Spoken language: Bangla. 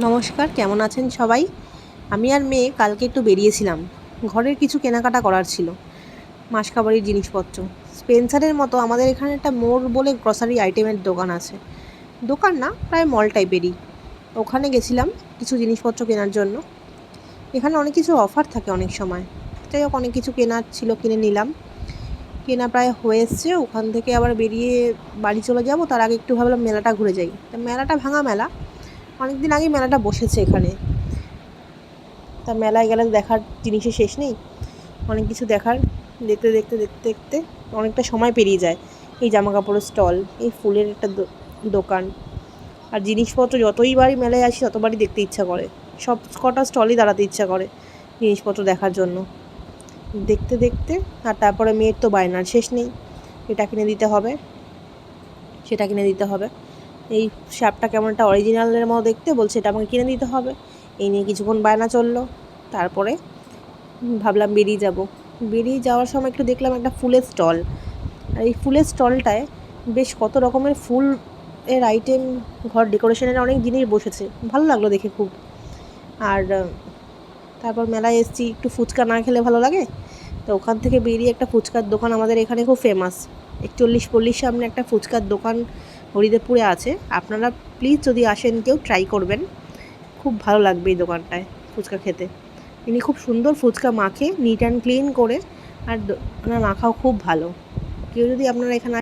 নমস্কার, কেমন আছেন সবাই? আমি আর মেয়ে কালকে একটু বেরিয়েছিলাম। ঘরের কিছু কেনাকাটা করার ছিল, মাসকাবাড়ির জিনিসপত্র। স্পেন্সারের মতো আমাদের এখানে একটা মোড় বলে গ্রসারি আইটেমের দোকান আছে। দোকান না, প্রায় মল টাইপেরই। ওখানে গেছিলাম কিছু জিনিসপত্র কেনার জন্য। এখানে অনেক কিছু অফার থাকে অনেক সময়। যাই হোক, অনেক কিছু কেনার ছিল, কিনে নিলাম। কেনা প্রায় হয়ে এসছে। ওখান থেকে আবার বেরিয়ে বাড়ি চলে যাব, তার আগে একটু ভাবলাম মেলাটা ঘুরে যাই। তা মেলাটা ভাঙা মেলা, অনেক দিন আগেই মেলাটা বসেছে এখানে। তা মেলায় গেলে দেখার জিনিসের শেষ নেই, অনেক কিছু দেখার। দেখতে দেখতে দেখতে দেখতে অনেকটা সময় পেরিয়ে যায়। এই জামা কাপড়ের স্টল, এই ফুলের একটা দোকান, আর জিনিসপত্র যতই বারই মেলায় আসি ততবারই দেখতে ইচ্ছা করে। সব কটা স্টলই দাঁড়াতে ইচ্ছা করে জিনিসপত্র দেখার জন্য। দেখতে দেখতে আর তারপরে মেয়ের তো বায়নার শেষ নেই, এটা কিনে দিতে হবে, সেটা কিনে দিতে হবে। এই শ্যাপটা কেমন একটা অরিজিনালের মতো দেখতে, বলছে এটা আমাকে কিনে দিতে হবে। এই নিয়ে কিছুক্ষণ বায়না চললো। তারপরে ভাবলাম বেরিয়ে যাব। বেরিয়ে যাওয়ার সময় একটু দেখলাম একটা ফুলের স্টল। আর এই ফুলের স্টলটায় বেশ কত রকমের ফুল এর আইটেম, ঘর ডেকোরেশনের অনেক জিনিস বসেছে। ভালো লাগলো দেখে খুব। আর তারপর মেলায় এসেছি, একটু ফুচকা না খেলে ভালো লাগে। তো ওখান থেকে বেরিয়ে একটা ফুচকার দোকান আমাদের এখানে খুব ফেমাস, 41 সামনে একটা ফুচকার দোকান হরিদেবপুরে আছে। আপনারা প্লিজ যদি আসেন কেউ ট্রাই করবেন, খুব ভালো লাগবে এই দোকানটায় ফুচকা খেতে। ইনি খুব সুন্দর ফুচকা মাখে, নিট অ্যান্ড ক্লিন করে, আর ওনার মাখাও খুব ভালো। কেউ যদি আপনারা এখানে